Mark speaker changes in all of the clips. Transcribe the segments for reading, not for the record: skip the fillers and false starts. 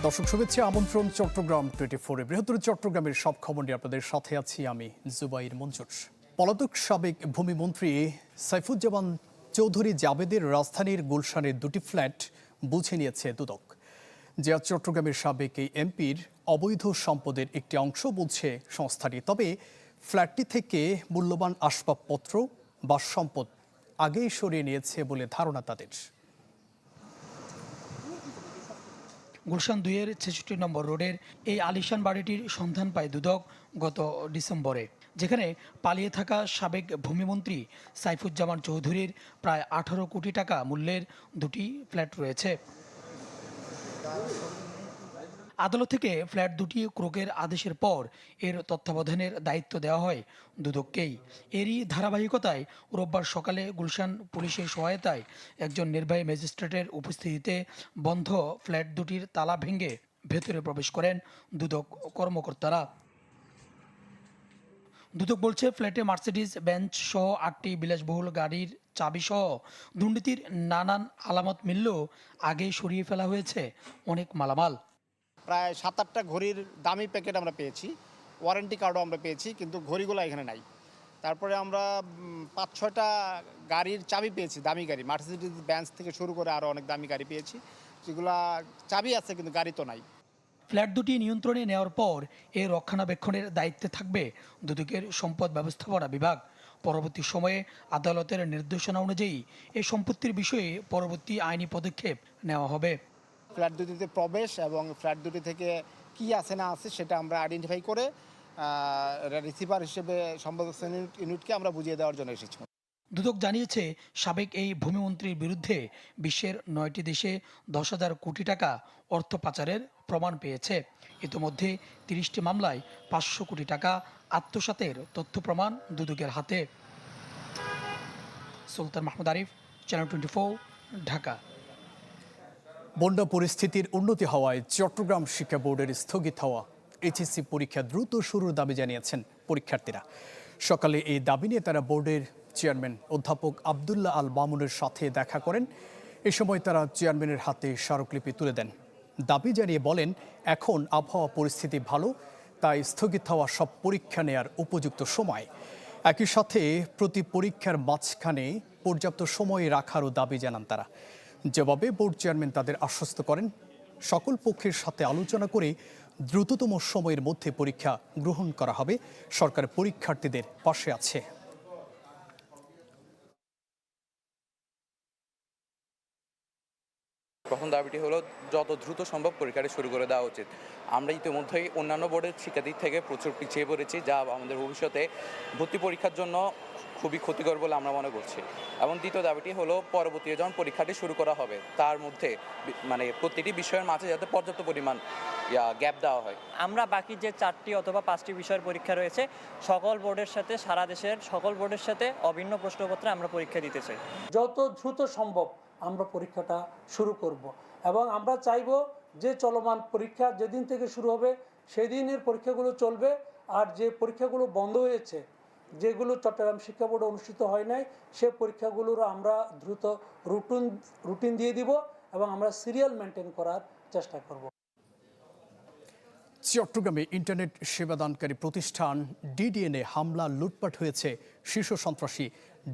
Speaker 1: দর্শক শুভেচ্ছা, আমন্ত্রণ চট্টগ্রাম 24 বৃহত্তর চট্টগ্রামের সব খবর নিয়ে আপনাদের সাথে আছি আমি জুবাইর মঞ্জুর। পলাতক সাবেক ভূমিমন্ত্রী সাইফুজ্জামান চৌধুরী জাবেদের রাজধানীর গুলশানের দুটি ফ্ল্যাট বুঝে নিয়েছে দুদক। যা চট্টগ্রামের সাবেক এই এমপির অবৈধ সম্পদের একটি অংশ বলছে সংস্থাটি। তবে ফ্ল্যাটটি থেকে মূল্যবান আসবাবপত্র বা সম্পদ আগেই সরিয়ে নিয়েছে বলে ধারণা তাদের।
Speaker 2: গুলশান 2-এর 66 নম্বর রোডের এই আলিশান বাড়িটির সন্ধান পায় দুদক গত ডিসেম্বরে, যেখানে পালিয়ে থাকা সাবেক ভূমিমন্ত্রী সাইফুজ্জামান চৌধুরীর প্রায় 18 কোটি টাকা মূল্যের দুটি ফ্ল্যাট রয়েছে। আদালত থেকে ফ্ল্যাট দুটি ক্রোকের আদেশের পর এর তত্ত্বাবধানের দায়িত্ব দেওয়া হয় দুদককেই। এরই ধারাবাহিকতায় রোববার সকালে গুলশান পুলিশের সহায়তায় একজন নির্বাহী ম্যাজিস্ট্রেটের উপস্থিতিতে বন্ধ ফ্ল্যাট দুটির তালা ভেঙে ভেতরে প্রবেশ করেন দুদক কর্মকর্তারা। দুদক বলছে, ফ্ল্যাটে মার্সিডিজ বেঞ্চ সহ 8টি বিলাসবহুল গাড়ির চাবি সহ দুর্নীতির নানান আলামত মিললেও আগেই সরিয়ে ফেলা হয়েছে অনেক মালামাল।
Speaker 3: প্রায় 7-8টা ঘড়ির দামি প্যাকেট আমরা পেয়েছি, ওয়ারেন্টি কার্ডও আমরা পেয়েছি, কিন্তু ঘড়িগুলো এখানে নাই। তারপরে আমরা 5-6টা গাড়ির চাবি পেয়েছি, দামি গাড়ি, মার্সিডিজ বেঞ্চ থেকে শুরু করে আরও অনেক দামি গাড়ি পেয়েছি, যেগুলা চাবি আছে কিন্তু গাড়ি তো নাই।
Speaker 2: ফ্ল্যাট দুটি নিয়ন্ত্রণে নেওয়ার পর এর রক্ষণাবেক্ষণের দায়িত্বে থাকবে দুদকের সম্পদ ব্যবস্থাপনা বিভাগ। পরবর্তী সময়ে আদালতের নির্দেশনা অনুযায়ী এই সম্পত্তির বিষয়ে পরবর্তী আইনি পদক্ষেপ নেওয়া হবে।
Speaker 3: ফ্ল্যাট দুটিতে প্রবেশ এবং ফ্ল্যাট দুটি থেকে কি আছে না আছে সেটা আমরা আইডেন্টিফাই করে রিসিভার হিসেবে সম্পদ ইউনিটকে আমরা বুঝিয়ে দেওয়ার জন্য এসেছি।
Speaker 2: দুদক জানিয়েছে, সাবেক এই ভূমিমন্ত্রীর বিরুদ্ধে বিশ্বের 9টি দেশে 10,000 কোটি টাকা অর্থ পাচারের প্রমাণ পেয়েছে। ইতিমধ্যে 30টি মামলায় 500 কোটি টাকা আত্মসাতের তথ্য প্রমাণ দুদকের হাতে। সুলতান মাহমুদ আরিফ, চ্যানেল 24, ঢাকা।
Speaker 1: বন্যা পরিস্থিতির উন্নতি হওয়ায় চট্টগ্রাম শিক্ষা বোর্ডের স্থগিত হওয়া এইচএসসি পরীক্ষা দ্রুত শুরুর দাবি জানিয়েছেন পরীক্ষার্থীরা। সকালে এই দাবি নিয়ে তারা বোর্ডের চেয়ারম্যান অধ্যাপক আবদুল্লাহ আল মামুনের সাথে দেখা করেন। এ সময় তারা চেয়ারম্যানের হাতে স্মারকলিপি তুলে দেন। দাবি জানিয়ে বলেন, এখন আবহাওয়া পরিস্থিতি ভালো, তাই স্থগিত হওয়া সব পরীক্ষা নেয়ার উপযুক্ত সময়। একই সাথে প্রতি পরীক্ষার মাঝখানে পর্যাপ্ত সময় রাখারও দাবি জানান তারা। জবাবে বোর্ড চেয়ারম্যান তাদের আশ্বস্ত করেন, সকল পক্ষের সাথে আলোচনা করে দ্রুততম সময়ের মধ্যে পরীক্ষা গ্রহণ করা হবে। সরকার পরীক্ষার্থীদের পাশে আছে।
Speaker 4: প্রথম দাবিটি হলো যত দ্রুত সম্ভব পরীক্ষাটা শুরু করে দেওয়া উচিত। আমরা ইতিমধ্যেই অন্যান্য বোর্ডের শিক্ষার্থী থেকে প্রচুর পিছিয়ে পড়েছি, যা আমাদের ভবিষ্যতে ভর্তি পরীক্ষার জন্য খুবই ক্ষতিকর বলে আমরা মনে করছি। এবং দ্বিতীয় দাবিটি হলো পরবর্তী যখন পরীক্ষাটি শুরু করা হবে তার মধ্যে প্রতিটি বিষয়ের মাঝে যাতে পর্যাপ্ত পরিমাণ গ্যাপ দেওয়া হয়।
Speaker 5: আমরা বাকি যে 4টি অথবা 5টি বিষয়ের পরীক্ষা রয়েছে সকল বোর্ডের সাথে, সারা দেশের সকল বোর্ডের সাথে অভিন্ন প্রশ্নপত্রে আমরা পরীক্ষা দিতে চাই।
Speaker 6: যত দ্রুত সম্ভব আমরা পরীক্ষাটা শুরু করব এবং আমরা চাইব যে চলমান পরীক্ষা যেদিন থেকে শুরু হবে সেই দিনের পরীক্ষাগুলো চলবে। আর যে পরীক্ষাগুলো বন্ধ হয়েছে, যেগুলো চট্টগ্রাম শিক্ষা বোর্ডে অনুষ্ঠিত হয় নাই, সে পরীক্ষাগুলোর আমরা দ্রুত রুটিন দিয়ে দিব এবং আমরা সিরিয়াল মেনটেন করার চেষ্টা করব।
Speaker 1: চট্টগ্রামে ইন্টারনেট সেবাদানকারী প্রতিষ্ঠান ডিডিএনে হামলা, লুটপাট হয়েছে শীর্ষ সন্ত্রাসী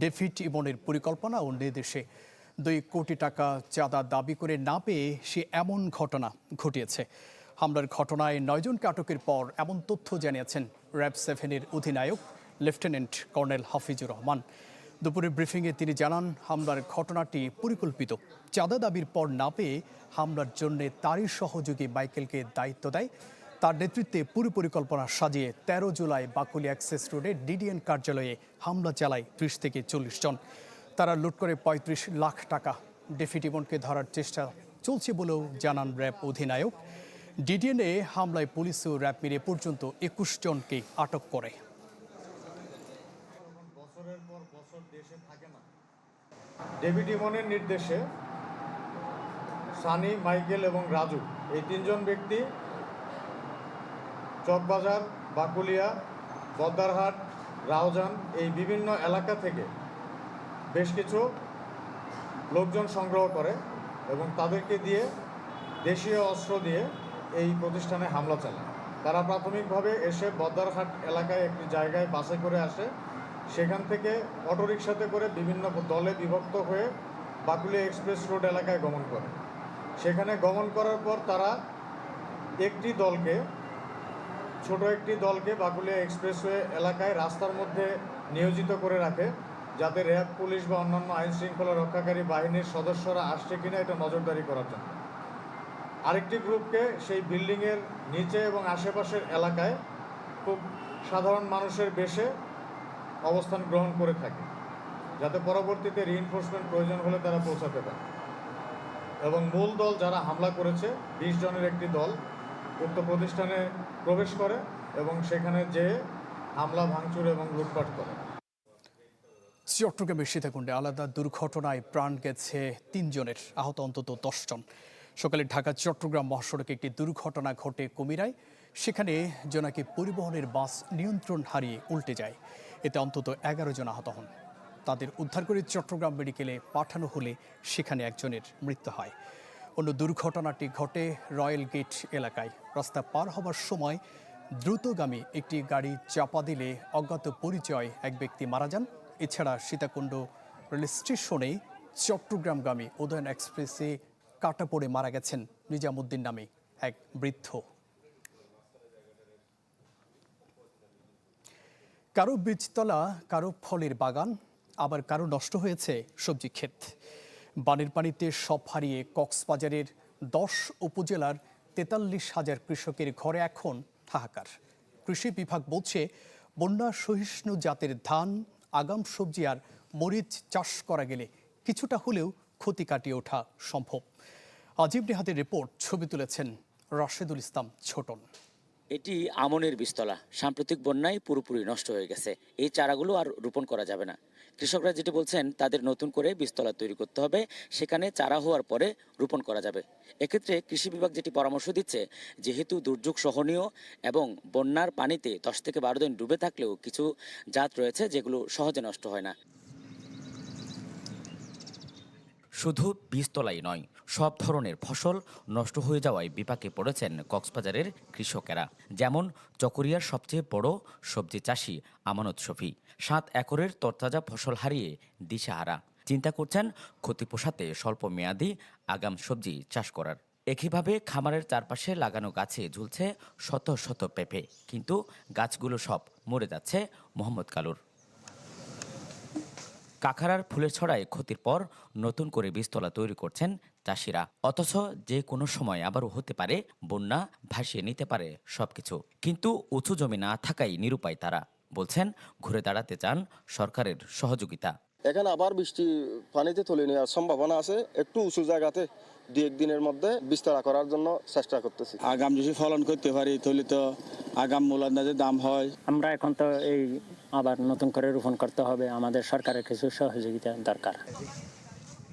Speaker 1: ডেভিড ইমনের পরিকল্পনা ও নির্দেশে। 2 কোটি টাকা চাঁদা দাবি করে না পেয়ে সে এমন ঘটনা ঘটিয়েছে। হামলার ঘটনায় 9 জনকে আটকের পর এমন তথ্য জানিয়েছেন র্যাব 7-এর অধিনায়ক লেফটেন্যান্ট কর্নেল হাফিজুর রহমান। দুপুরের ব্রিফিংয়ে তিনি জানান, হামলার ঘটনাটি পরিকল্পিত। চাঁদা দাবির পর না পেয়ে হামলার জন্য তারই সহযোগী মাইকেলকে দায়িত্ব দেয়। তার নেতৃত্বে পুরো পরিকল্পনা সাজিয়ে 13 জুলাই বাকুলি অ্যাক্সেস রোডে ডিডিএন কার্যালয়ে হামলা চালায় 30 থেকে 40 জন। তারা লুট করে 35 লাখ টাকা। ডেভিড ইমনকে ধরার চেষ্টা চলছে বলেও জানান র্যাব অধিনায়ক। ডিডিএনে হামলায় পুলিশ ও র্যাব মিলে পর্যন্ত 21 জনকে আটক করে।
Speaker 7: ডেভিড ইমনের নির্দেশে সানি, মাইকেল এবং রাজু, এই 3 জন ব্যক্তি চকবাজার, বাকুলিয়া, বদ্দারহাট, রাউজান এই বিভিন্ন এলাকা থেকে বেশ কিছু লোকজন সংগ্রহ করে এবং তাদেরকে দিয়ে দেশীয় অস্ত্র দিয়ে এই প্রতিষ্ঠানে হামলা চালায়। তারা প্রাথমিকভাবে এসে বদ্দারহাট এলাকায় একটি জায়গায় বাসে করে আসে, সেখান থেকে অটোরিকশাতে করে বিভিন্ন দলে বিভক্ত হয়ে বাকুলিয়া এক্সপ্রেস রোড এলাকায় গমন করে। সেখানে গমন করার পর তারা ছোট একটি দলকে বাকুলিয়া এক্সপ্রেসওয়ে এলাকায় রাস্তার মধ্যে নিয়োজিত করে রাখে, যাতে র্যাব, পুলিশ বা অন্যান্য আইন শৃঙ্খলা রক্ষাকারী বাহিনীর সদস্যরা আসছে কিনা এটা নজরদারি করার জন্য। আরেকটি গ্রুপকে সেই বিল্ডিংয়ের নিচে এবং আশেপাশের এলাকায় খুব সাধারণ মানুষের বেশে অবস্থান গ্রহণ করে থাকে, যাতে পরবর্তীতে রিইনফোর্সমেন্ট প্রয়োজন হলে তারা পৌঁছাতে পারে। এবং মূল দল যারা হামলা করেছে 20 জনের একটি দল উক্ত প্রতিষ্ঠানে প্রবেশ করে এবং সেখানে যেয়ে হামলা, ভাঙচুর এবং লুটপাট করে।
Speaker 1: চট্টগ্রামের সীতাকুণ্ডে আলাদা দুর্ঘটনায় প্রাণ গেছে 3 জনের, আহত অন্তত 10 জন। সকালে ঢাকা চট্টগ্রাম মহাসড়কে একটি দুর্ঘটনা ঘটে কুমিরায়। সেখানে জোনাকি পরিবহনের বাস নিয়ন্ত্রণ হারিয়ে উল্টে যায়। এতে অন্তত 11 জন আহত হন। তাদের উদ্ধার করে চট্টগ্রাম মেডিকেলে পাঠানো হলে সেখানে একজনের মৃত্যু হয়। অন্য দুর্ঘটনাটি ঘটে রয়্যাল গেট এলাকায়। রাস্তা পার হবার সময় দ্রুতগামী একটি গাড়ি চাপা দিলে অজ্ঞাত পরিচয় এক ব্যক্তি মারা যান। এছাড়া সীতাকুণ্ড রেল স্টেশনে চট্টগ্রামগামী উদয়ন এক্সপ্রেসে কাটা পড়ে মারা গেছেন নিজামুদ্দিন নামে এক বৃদ্ধ। কারো বীজতলা, কারো ফলের বাগান, আবার কারো নষ্ট হয়েছে সবজি ক্ষেত। বানের পানিতে সব হারিয়ে কক্সবাজারের 10 উপজেলার 43,000 কৃষকের ঘরে এখন হাহাকার। কৃষি বিভাগ বলছে বন্যা সহিষ্ণু জাতের ধান, আগাম সবজি আর মরিচ চাষ করা গেলে কিছুটা হলেও ক্ষতি কাটিয়ে ওঠা সম্ভব। আজিব নেহাতের রিপোর্ট, ছবি তুলেছেন রাশেদুল ইসলাম ছোটন।
Speaker 8: এটি আমনের বীজতলা। সাম্প্রতিক বন্যায় পুরোপুরি নষ্ট হয়ে গেছে। এই চারাগুলো আর রোপণ করা যাবে না। কৃষকরা যেটি বলছেন, তাদের নতুন করে বীজতলা তৈরি করতে হবে, সেখানে চারা হওয়ার পরে রোপণ করা যাবে। এক্ষেত্রে কৃষি বিভাগ যেটি পরামর্শ দিচ্ছে, যেহেতু দুর্যোগ সহনীয় এবং বন্যার পানিতে 10 থেকে 12 দিন ডুবে থাকলেও কিছু জাত রয়েছে যেগুলো সহজে নষ্ট হয় না। শুধু বীজতলাই নয়, সব ধরনের ফসল নষ্ট হয়ে যাওয়ায় বিপাকে পড়েছেন কক্সবাজারের কৃষকেরা। যেমন চকরিয়ার সবচেয়ে বড় সবজি চাষি আমানত শফি 7 একরের তরতাজা ফসল হারিয়ে দিশাহারা। চিন্তা করছেন ক্ষতি পোষাতে স্বল্প মেয়াদি আগাম সবজি চাষ করার। একইভাবে খামারের চারপাশে লাগানো গাছে ঝুলছে শত শত পেঁপে, কিন্তু গাছগুলো সব মরে যাচ্ছে মোহাম্মদ কালুর। কাঁকড়ার ফুলের ছড়ায় ক্ষতির পর নতুন করে বীজতলা তৈরি করছেন চাষিরা। অথচ যে কোনো সময় আবারও হতে পারে বন্যা, ভাসিয়ে নিতে পারে সবকিছু। কিন্তু উঁচু জমি না থাকায় নিরুপায় তারা। বলছেন ঘুরে দাঁড়াতে চান সরকারের সহযোগিতা।
Speaker 9: এখানে আবার বৃষ্টি পানিতে তুলে নেওয়ার সম্ভাবনা আছে। একটু উঁচু জায়গাতে 2-1 দিনের মধ্যে বিস্তার করার জন্য চেষ্টা করতেছি।
Speaker 10: আগাম যদি ফলন করতে পারি তাহলে তো আগাম মূল আন্দাজে দাম হয়।
Speaker 11: আমরা এখন তো এই আবার নতুন করে রোপণ করতে হবে, আমাদের সরকারের কিছু সহযোগিতা দরকার।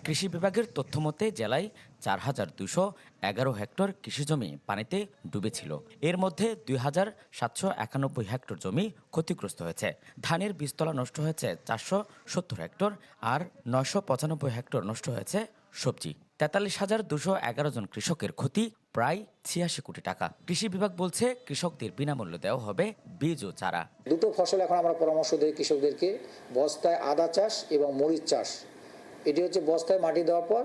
Speaker 8: কৃষি বিভাগের তথ্য মতে জেলায় 4,211 হেক্টর কৃষিজমি পানিতে ডুবেছিল। এর মধ্যে 2,791 হেক্টর জমি ক্ষতিগ্রস্ত হয়েছে। ধানের বীজতলা নষ্ট হয়েছে 470 হেক্টর, আর 995 হেক্টর নষ্ট হয়েছে সবজি। 43,211 জন কৃষকের ক্ষতি প্রায় 86 কোটি টাকা। কৃষি বিভাগ বলছে কৃষকদের বিনামূল্যে দেওয়া হবে বীজ ও চারা।
Speaker 12: দুটো ফসল এখন আমরা পরামর্শ দিই কৃষকদেরকে, বস্তায় আদা চাষ এবং মরিচ চাষ। এটি হচ্ছে বস্তায় মাটি দেওয়ার পর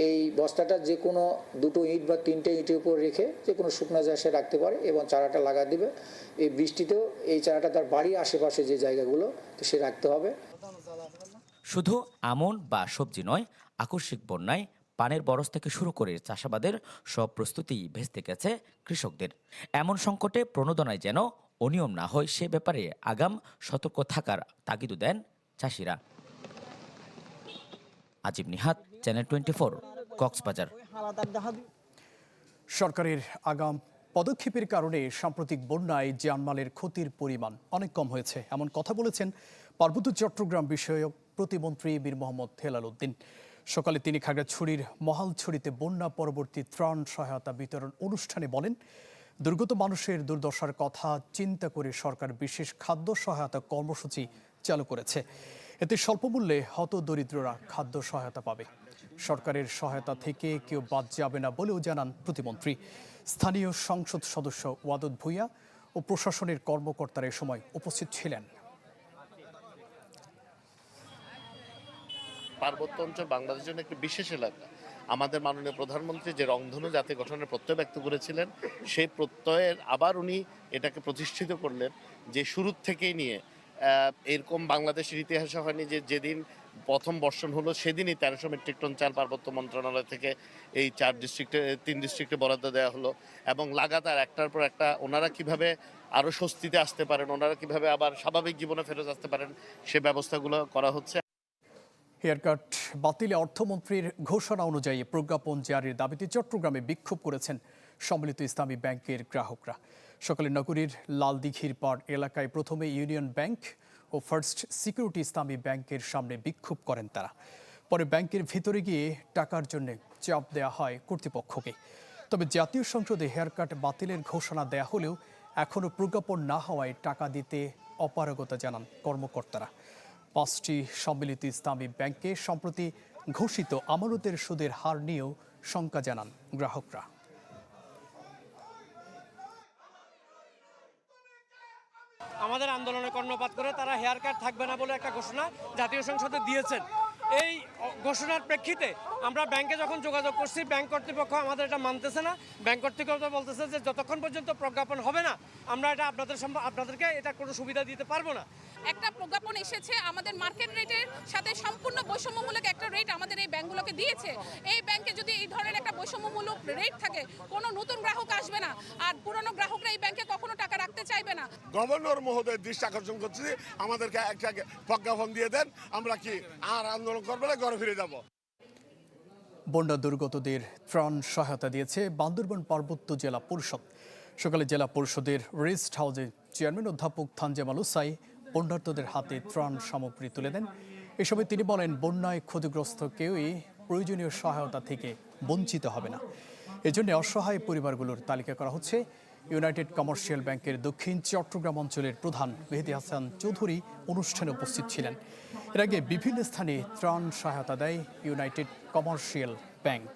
Speaker 12: এই বস্তাটা যে কোনো 2 ইট বা 3টে ইটের উপর রেখে যে কোনো শুকনো জায়গায় সে রাখতে পারে এবং চারাটা লাগা দিবে। এই বৃষ্টিতেও এই চারাটা তার বাড়ির আশেপাশে যে জায়গাগুলো তো সে রাখতে হবে।
Speaker 8: শুধু আমন বা সবজি নয়, আকস্মিক বন্যায় পানের বরজ থেকে শুরু করে চাষাবাদের সব প্রস্তুতি ভেস্তে গেছে কৃষকদের। এমন সংকটে প্রণোদনায় যেন অনিয়ম না হয় সে ব্যাপারে আগাম সতর্ক থাকার তাগিদ দেন চাষিরা। আজিব নিহাত, চ্যানেল 24, কক্সবাজার।
Speaker 1: সরকারের আগাম পদক্ষেপের কারণে সাম্প্রতিক বন্যায় জানমালের ক্ষতির পরিমাণ অনেক কম হয়েছে, এমন কথা বলেছেন পার্বত্য চট্টগ্রাম বিষয়ক প্রতিমন্ত্রী মীর মোহাম্মদ হেলাল উদ্দিন। সকালে তিনি খাগড়াছড়ির মহালছড়িতে বন্যা পরবর্তী ত্রাণ সহায়তা বিতরণ অনুষ্ঠানে বলেন, দুর্গত মানুষের দুর্দশার কথা চিন্তা করে সরকার বিশেষ খাদ্য সহায়তা কর্মসূচি চালু করেছে। এতে স্বল্পমূল্যে হতদরিদ্ররা খাদ্য সহায়তা পাবে। সরকারের সহায়তা থেকে কেউ বাদ যাবে না বলেও জানান প্রতিমন্ত্রী। স্থানীয় সংসদ সদস্য ওয়াদুদ ভূঁইয়া ও প্রশাসনের কর্মকর্তারা এ সময় উপস্থিত ছিলেন।
Speaker 13: পার্বত্য অঞ্চল বাংলাদেশের জন্য একটি বিশেষ এলাকা। আমাদের মাননীয় প্রধানমন্ত্রী যে রংধনু জাতি গঠনের প্রত্যয় ব্যক্ত করেছিলেন, সেই প্রত্যয়ের আবার উনি এটাকে প্রতিষ্ঠিত করলেন যে শুরুর থেকেই নিয়ে এরকম বাংলাদেশের ইতিহাসে হয়নি যে যেদিন প্রথম বর্ষণ হলো সেদিনই 1300 মেট্রিক টন চাল পার্বত্য মন্ত্রণালয় থেকে এই 3 ডিস্ট্রিক্টে বরাদ্দ দেওয়া হলো এবং লাগাতার একটার পর একটা ওনারা কিভাবে আরও স্বস্তিতে আসতে পারেন, ওনারা কিভাবে আবার স্বাভাবিক জীবনে ফেরত আসতে পারেন সে ব্যবস্থাগুলো করা হচ্ছে।
Speaker 1: হেয়ারকাট বাতিলে অর্থমন্ত্রীর ঘোষণা অনুযায়ী প্রজ্ঞাপন জারির দাবিতে চট্টগ্রামে বিক্ষোভ করেছেন সম্মিলিত ইসলামী ব্যাংকের গ্রাহকরা। সকালে নগরীর লালদিঘির পাড় এলাকায় প্রথমে ইউনিয়ন ব্যাংক ও ফার্স্ট সিকিউরিটি ইসলামী ব্যাংকের সামনে বিক্ষোভ করেন তারা। পরে ব্যাংকের ভিতরে গিয়ে টাকার জন্য চাপ দেওয়া হয় কর্তৃপক্ষকে। তবে জাতীয় সংসদে হেয়ারকাট বাতিলের ঘোষণা দেয়া হলেও এখনও প্রজ্ঞাপন না হওয়ায় টাকা দিতে অপারগতা জানান কর্মকর্তারা। 5টি সম্মিলিত ইসলামী ব্যাংকে সম্প্রতি ঘোষিত আমানতের সুদের হার নিয়েও শঙ্কা জানান গ্রাহকরা।
Speaker 14: আমাদের আন্দোলনে কর্ণপাত করে তারা হেয়ার কাট থাকবে না বলে একটা ঘোষণা জাতীয় সংসদে দিয়েছেন। এই ঘোষণার প্রেক্ষিতে আমরা ব্যাংকে যখন যোগাযোগ করছি, ব্যাংক কর্তৃপক্ষ আমাদের এটা মানতেছে না। ব্যাংক কর্তৃপক্ষ বলতেছে যে যতক্ষণ পর্যন্ত প্রজ্ঞাপন হবে না আমরা এটা আপনাদেরকে এটা কোনো সুবিধা দিতে পারবো না।
Speaker 15: একটা প্রজ্ঞাপন এসেছে, আমাদের মার্কেট রেটের সাথে সম্পূর্ণ বৈষম্যমূলক একটা রেট আমাদের এই ব্যাংকগুলোকে দিয়েছে। এই ব্যাংকে যদি এই ধরনের একটা বৈষম্যমূলক রেট থাকে, কোনো নতুন গ্রাহক আসবে না, আর পুরনো গ্রাহকরা এই ব্যাংকে কখনো টাকা রাখতে চাইবে না।
Speaker 16: গভর্নর মহোদয়ের দৃষ্টি আকর্ষণ করছি, আমাদেরকে একটা প্রজ্ঞাপন দিয়ে দেন, আমরা কি আর আন্দোলন করবো না, ঘরে ফিরে যাব।
Speaker 1: বন্যা দুর্গতদের ত্রাণ সহায়তা দিয়েছে বান্দরবান পার্বত্য জেলা পরিষদ। সকালে জেলা পরিষদের রেস্ট হাউসে চেয়ারম্যান অধ্যাপক থানজামাল হুসাই বন্যার্তদের হাতে ত্রাণ সামগ্রী তুলে দেন। এ সময় তিনি বলেন, বন্যায় ক্ষতিগ্রস্ত কেউই প্রয়োজনীয় সহায়তা থেকে বঞ্চিত হবে না। এজন্য অসহায় পরিবারগুলোর তালিকা করা হচ্ছে। ইউনাইটেড কমার্শিয়াল ব্যাংকের দক্ষিণ চট্টগ্রাম অঞ্চলের প্রধান মেহেদী হাসান চৌধুরী অনুষ্ঠানে উপস্থিত ছিলেন। এর আগে বিভিন্ন স্থানে ত্রাণ সহায়তা দেয় ইউনাইটেড কমার্শিয়াল ব্যাংক।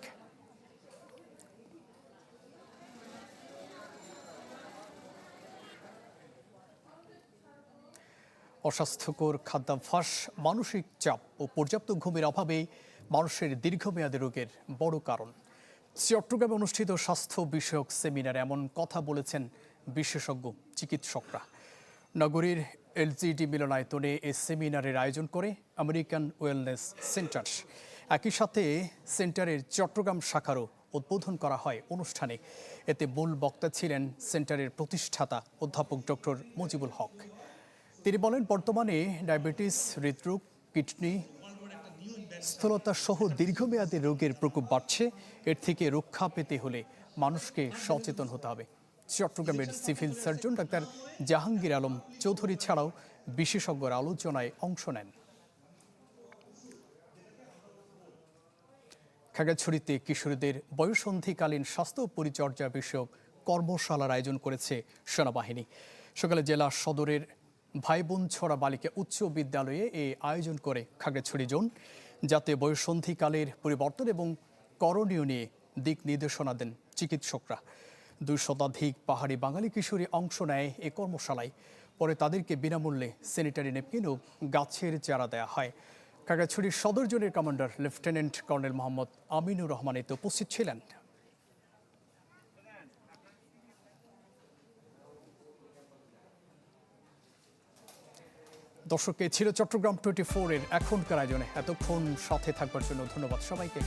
Speaker 1: অস্বাস্থ্যকর খাদ্যাভ্যাস, মানসিক চাপ ও পর্যাপ্ত ঘুমের অভাবে মানুষের দীর্ঘমেয়াদী রোগের বড় কারণ। চট্টগ্রামে অনুষ্ঠিত স্বাস্থ্য বিষয়ক সেমিনারে এমন কথা বলেছেন বিশেষজ্ঞ চিকিৎসকরা। নগরীর এলজিডি মিলনায়তনে এই সেমিনারের আয়োজন করে আমেরিকান ওয়েলনেস সেন্টার। একই সাথে সেন্টারের চট্টগ্রাম শাখারও উদ্বোধন করা হয় অনুষ্ঠানে। এতে মূল বক্তা ছিলেন সেন্টারের প্রতিষ্ঠাতা অধ্যাপক ডক্টর মুজিবুল হক। তিনি বলেন, বর্তমানে ডায়াবেটিস, হৃদরোগ, কিডনি, স্থূলতা সহ দীর্ঘমেয়াদী রোগের প্রকোপ বাড়ছে। এর থেকে রক্ষা পেতে হলে মানুষকে সচেতন হতে হবে। চট্টগ্রামের civil surgeon doctor Jahangir Alam Chowdhury ছাড়াও বিশেষজ্ঞরা আলোচনায় অংশ নেন। খাগড়াছড়িতে কিশোরীদের বয়ঃসন্ধিকালীন স্বাস্থ্য পরিচর্যা বিষয়ক কর্মশালার আয়োজন করেছে সেনাবাহিনী। সকালে জেলা সদরের ভাইবোনছড়া বালিকা উচ্চ বিদ্যালয়ে এই আয়োজন করে খাগড়াছড়ি জোন, যাতে বয়ঃসন্ধিকালের পরিবর্তন এবং করণীয় নিয়ে দিক নির্দেশনা দেন চিকিৎসকরা। 200 শতাধিক পাহাড়ি বাঙালি কিশোরী অংশ নেয় এ কর্মশালায়। পরে তাদেরকে বিনামূল্যে স্যানিটারি ন্যাপকিন ও গাছের চারা দেওয়া হয়। খাগড়াছড়ির সদর জোনের commander lieutenant colonel Mohammad Aminur Rahman এতে উপস্থিত ছিলেন। দর্শক, ছিল চট্টগ্রাম 24-এর এখনকার আয়োজনে। এতক্ষণ সাথে থাকবার জন্য ধন্যবাদ সবাইকে।